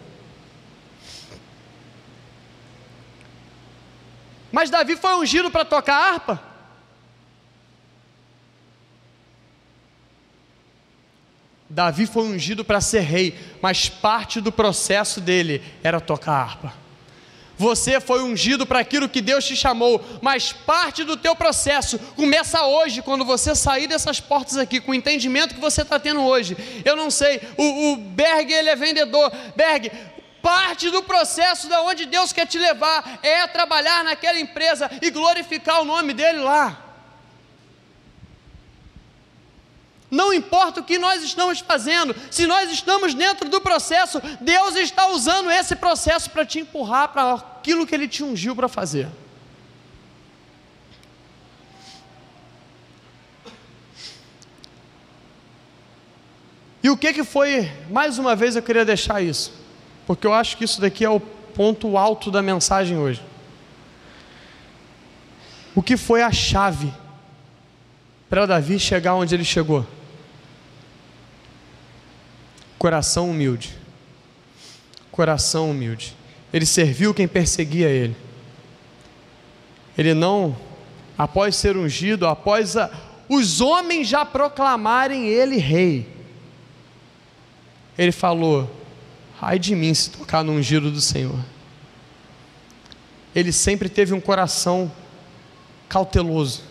Mas Davi foi ungido para tocar harpa? Davi foi ungido para ser rei, mas parte do processo dele era tocar harpa. Você foi ungido para aquilo que Deus te chamou, mas parte do teu processo começa hoje, quando você sair dessas portas aqui, com o entendimento que você está tendo hoje. Eu não sei, o Berg, ele é vendedor. Berg, parte do processo de onde Deus quer te levar é trabalhar naquela empresa e glorificar o nome dele lá. Não importa o que nós estamos fazendo, se nós estamos dentro do processo, Deus está usando esse processo para te empurrar para aquilo que Ele te ungiu para fazer. E o que foi, mais uma vez eu queria deixar isso, porque eu acho que isso daqui é o ponto alto da mensagem hoje. O que foi a chave para Davi chegar onde ele chegou? Coração humilde. Coração humilde. Ele serviu quem perseguia ele. Ele não, após ser ungido, após os homens já proclamarem ele rei. Ele falou: ai de mim se tocar no ungido do Senhor. Ele sempre teve um coração cauteloso,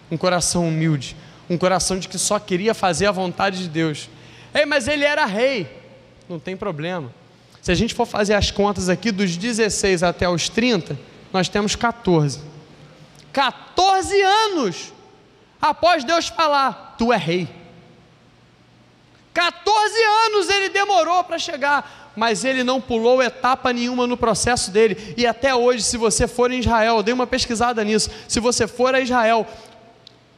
um coração humilde, um coração de que só queria fazer a vontade de Deus. Ei, mas ele era rei, não tem problema. Se a gente for fazer as contas aqui, dos 16 até os 30, nós temos 14 anos após Deus falar: tu é rei. 14 anos ele demorou para chegar, mas ele não pulou etapa nenhuma no processo dele. E até hoje, se você for em Israel, eu dei uma pesquisada nisso, se você for a Israel,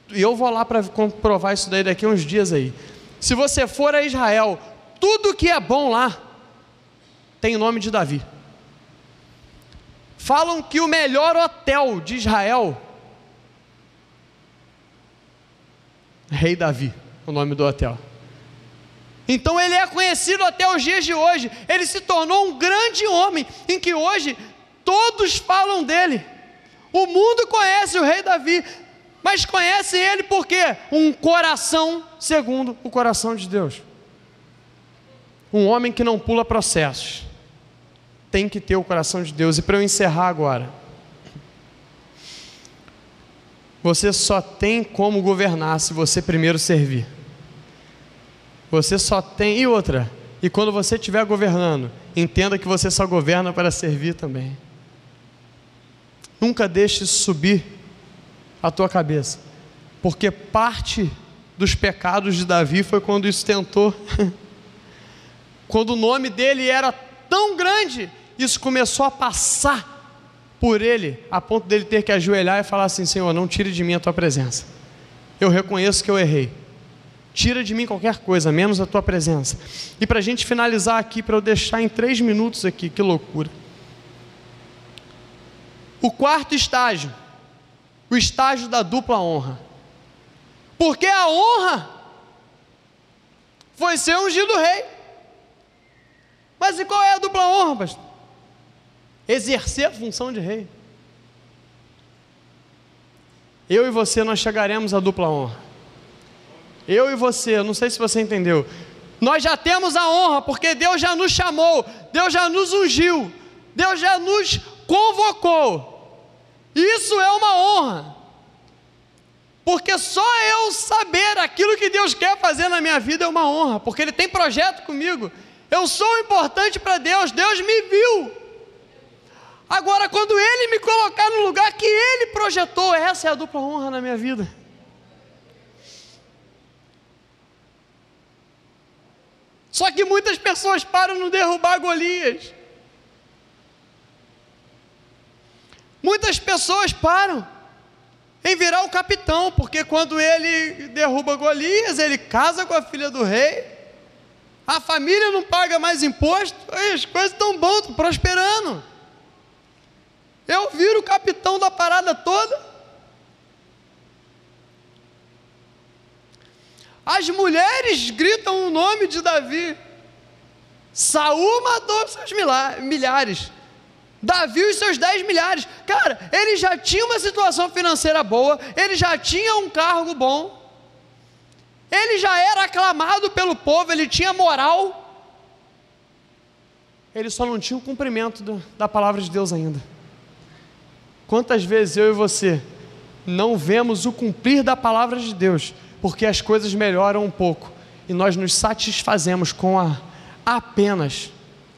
e eu vou lá para comprovar isso daí daqui a uns dias aí, se você for a Israel, tudo que é bom lá tem o nome de Davi. Falam que o melhor hotel de Israel, Rei Davi, o nome do hotel. Então ele é conhecido até os dias de hoje. Ele se tornou um grande homem, em que hoje todos falam dele. O mundo conhece o rei Davi, mas conhece ele por quê? Um coração segundo o coração de Deus. Um homem que não pula processos, tem que ter o coração de Deus. E para eu encerrar agora, você só tem como governar se você primeiro servir. Você só tem, e outra, e quando você estiver governando, entenda que você só governa para servir também. Nunca deixe isso subir a tua cabeça, porque parte dos pecados de Davi foi quando isso tentou. Quando o nome dele era tão grande, isso começou a passar por ele, a ponto dele ter que ajoelhar e falar assim: Senhor, não tire de mim a tua presença, eu reconheço que eu errei, tira de mim qualquer coisa, menos a tua presença. E para a gente finalizar aqui, para eu deixar em 3 minutos aqui, que loucura. O quarto estágio, o estágio da dupla honra. Porque a honra foi ser ungido rei. Mas e qual é a dupla honra, pastor? Exercer a função de rei. Eu e você, nós chegaremos à dupla honra. Eu e você, não sei se você entendeu, nós já temos a honra, porque Deus já nos chamou, Deus já nos ungiu, Deus já nos convocou. Isso é uma honra, porque só eu saber aquilo que Deus quer fazer na minha vida é uma honra, porque Ele tem projeto comigo. Eu sou importante para Deus, Deus me viu. Agora, quando Ele me colocar no lugar que Ele projetou, essa é a dupla honra na minha vida. Só que muitas pessoas param no derrubar Golias. Muitas pessoas param em virar o capitão, porque quando ele derruba Golias, ele casa com a filha do rei, a família não paga mais imposto, as coisas estão boas, estão prosperando. Eu viro o capitão da parada toda. As mulheres gritam o nome de Davi. Saul matou seus milhares, Davi os seus 10 milhares. Cara, ele já tinha uma situação financeira boa, ele já tinha um cargo bom, ele já era aclamado pelo povo, ele tinha moral. Ele só não tinha o cumprimento da palavra de Deus ainda. Quantas vezes eu e você não vemos o cumprir da palavra de Deus, porque as coisas melhoram um pouco, e nós nos satisfazemos com apenas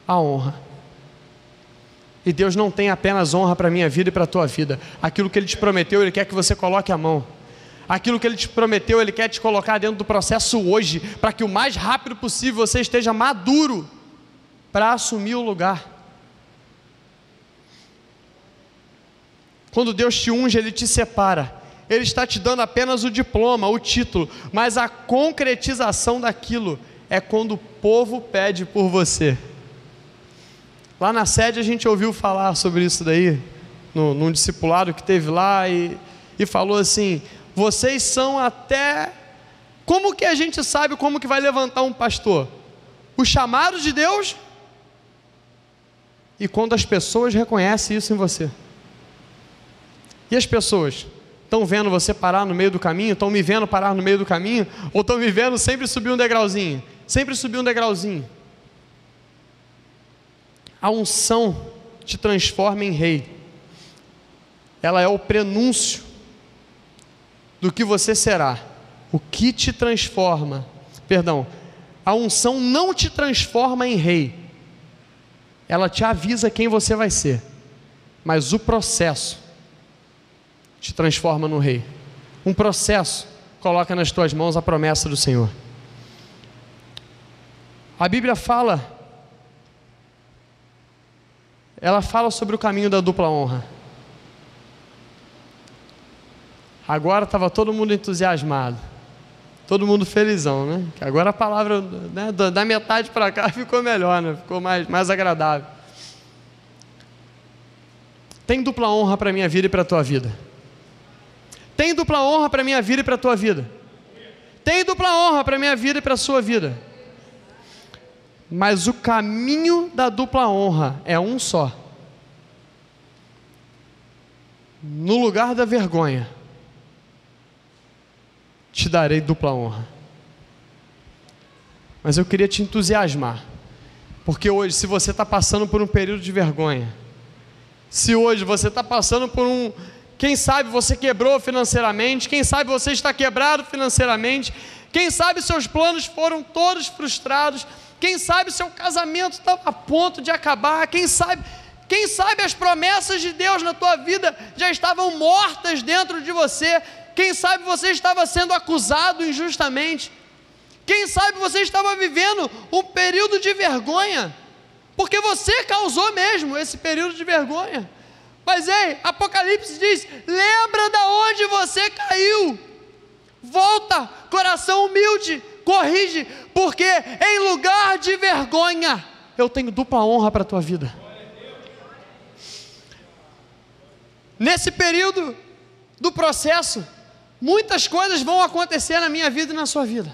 a honra. E Deus não tem apenas honra para a minha vida e para a tua vida. Aquilo que Ele te prometeu, Ele quer que você coloque a mão. Aquilo que Ele te prometeu, Ele quer te colocar dentro do processo hoje, para que o mais rápido possível você esteja maduro para assumir o lugar. Quando Deus te unge, Ele te separa. Ele está te dando apenas o diploma, o título, mas a concretização daquilo é quando o povo pede por você. Lá na sede a gente ouviu falar sobre isso daí, num discipulado que teve lá, e falou assim: vocês são até... Como que a gente sabe como que vai levantar um pastor? O chamado de Deus, e quando as pessoas reconhecem isso em você. E as pessoas? Estão vendo você parar no meio do caminho? Estão me vendo parar no meio do caminho? Ou estão me vendo sempre subir um degrauzinho? Sempre subir um degrauzinho. A unção te transforma em rei. Ela é o prenúncio do que você será. O que te transforma, a unção não te transforma em rei. Ela te avisa quem você vai ser. Mas o processo te transforma no rei. Um processo coloca nas tuas mãos a promessa do Senhor. A Bíblia ela fala sobre o caminho da dupla honra. Agora estava todo mundo entusiasmado, todo mundo felizão, né? Agora a palavra, né, da metade para cá ficou melhor, né? Ficou mais agradável. Tem dupla honra para a minha vida e para a tua vida. Tem dupla honra para a minha vida e para a tua vida. Tem dupla honra para a minha vida e para a sua vida. Mas o caminho da dupla honra é um só. No lugar da vergonha, te darei dupla honra. Mas eu queria te entusiasmar, porque hoje, se você está passando por um período de vergonha, se hoje você está passando por quem sabe você quebrou financeiramente, quem sabe você está quebrado financeiramente, quem sabe seus planos foram todos frustrados, quem sabe seu casamento está a ponto de acabar, quem sabe as promessas de Deus na tua vida já estavam mortas dentro de você, quem sabe você estava sendo acusado injustamente, quem sabe você estava vivendo um período de vergonha, porque você causou mesmo esse período de vergonha. Mas ei, Apocalipse diz: lembra da onde você caiu, volta, coração humilde, corrige, porque em lugar de vergonha, eu tenho dupla honra para a tua vida. Nesse período do processo, muitas coisas vão acontecer na minha vida e na sua vida.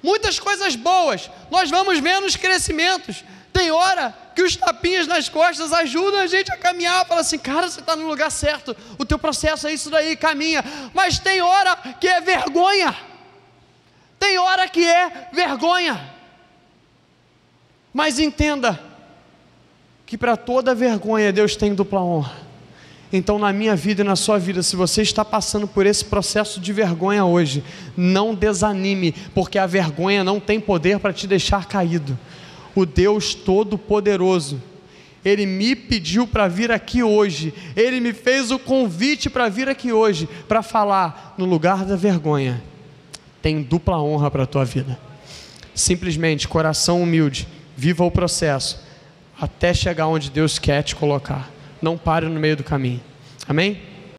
Muitas coisas boas, nós vamos vendo os crescimentos. Tem hora que os tapinhas nas costas ajudam a gente a caminhar, fala assim: cara, você está no lugar certo, o teu processo é isso daí, caminha. Mas tem hora que é vergonha, tem hora que é vergonha. Mas entenda que para toda vergonha Deus tem dupla honra. Então, na minha vida e na sua vida, se você está passando por esse processo de vergonha hoje, não desanime, porque a vergonha não tem poder para te deixar caído. O Deus Todo-Poderoso, Ele me pediu para vir aqui hoje, Ele me fez o convite para vir aqui hoje, para falar: no lugar da vergonha, tem dupla honra para a tua vida. Simplesmente, coração humilde, viva o processo, até chegar onde Deus quer te colocar. Não pare no meio do caminho. Amém?